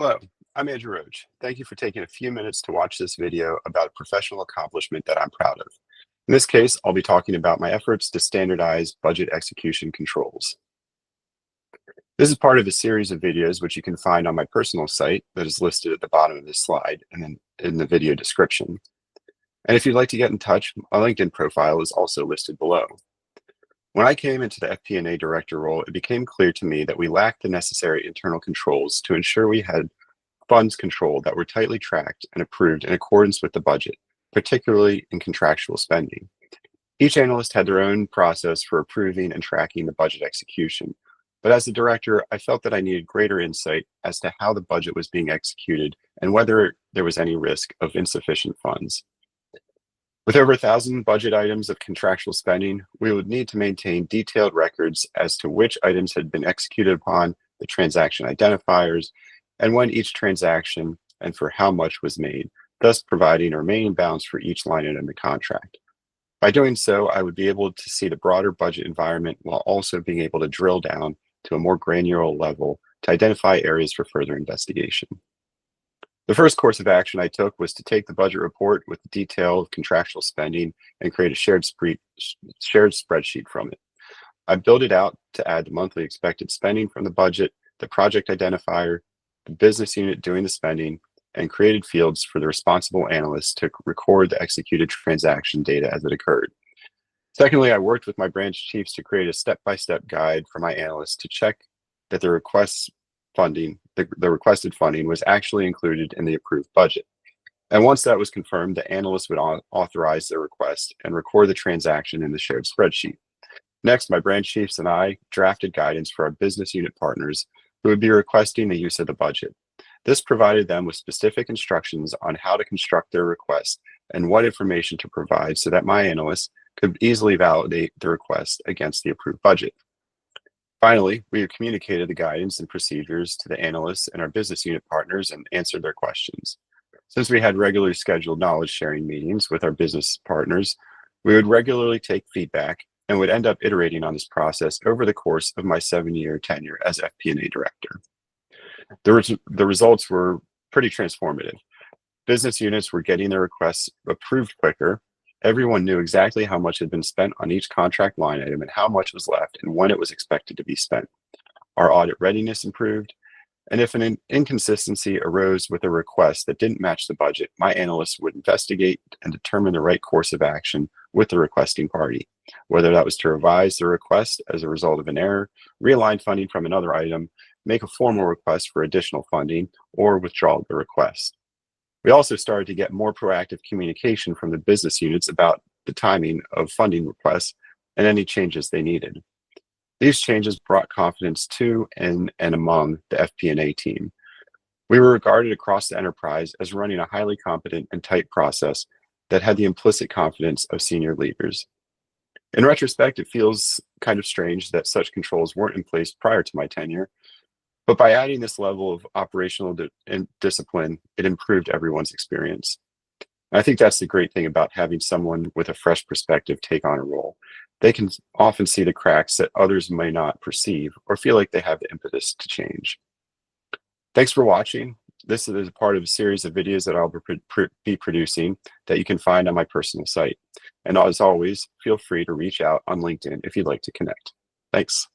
Hello, I'm Andrew Roach. Thank you for taking a few minutes to watch this video about a professional accomplishment that I'm proud of. In this case, I'll be talking about my efforts to standardize budget execution controls. This is part of a series of videos which you can find on my personal site that is listed at the bottom of this slide and then in the video description. And if you'd like to get in touch, my LinkedIn profile is also listed below. When I came into the FP&A director role, it became clear to me that we lacked the necessary internal controls to ensure we had funds controlled that were tightly tracked and approved in accordance with the budget, particularly in contractual spending. Each analyst had their own process for approving and tracking the budget execution, but as the director, I felt that I needed greater insight as to how the budget was being executed and whether there was any risk of insufficient funds. With over 1,000 budget items of contractual spending, we would need to maintain detailed records as to which items had been executed upon, the transaction identifiers, and when each transaction and for how much was made, thus providing a remaining balance for each line item in the contract. By doing so, I would be able to see the broader budget environment while also being able to drill down to a more granular level to identify areas for further investigation. The first course of action I took was to take the budget report with the detail of contractual spending and create a shared spreadsheet from it. I built it out to add the monthly expected spending from the budget, the project identifier, the business unit doing the spending, and created fields for the responsible analysts to record the executed transaction data as it occurred. Secondly, I worked with my branch chiefs to create a step-by-step guide for my analysts to check that the requested funding was actually included in the approved budget. And once that was confirmed, the analyst would authorize their request and record the transaction in the shared spreadsheet. Next, my branch chiefs and I drafted guidance for our business unit partners who would be requesting the use of the budget. This provided them with specific instructions on how to construct their request and what information to provide so that my analysts could easily validate the request against the approved budget. Finally, we have communicated the guidance and procedures to the analysts and our business unit partners and answered their questions. Since we had regularly scheduled knowledge sharing meetings with our business partners, we would regularly take feedback and would end up iterating on this process over the course of my 7-year tenure as FP&A director. The results were pretty transformative. Business units were getting their requests approved quicker. Everyone knew exactly how much had been spent on each contract line item and how much was left and when it was expected to be spent. Our audit readiness improved, and if an inconsistency arose with a request that didn't match the budget, my analysts would investigate and determine the right course of action with the requesting party, whether that was to revise the request as a result of an error, realign funding from another item, make a formal request for additional funding, or withdraw the request. We also started to get more proactive communication from the business units about the timing of funding requests and any changes they needed. These changes brought confidence to and among the FP&A team. We were regarded across the enterprise as running a highly competent and tight process that had the implicit confidence of senior leaders. In retrospect, it feels kind of strange that such controls weren't in place prior to my tenure, but by adding this level of operational discipline, it improved everyone's experience. And I think that's the great thing about having someone with a fresh perspective take on a role. They can often see the cracks that others may not perceive or feel like they have the impetus to change. Thanks for watching. This is a part of a series of videos that I'll be producing that you can find on my personal site. And as always, feel free to reach out on LinkedIn if you'd like to connect. Thanks.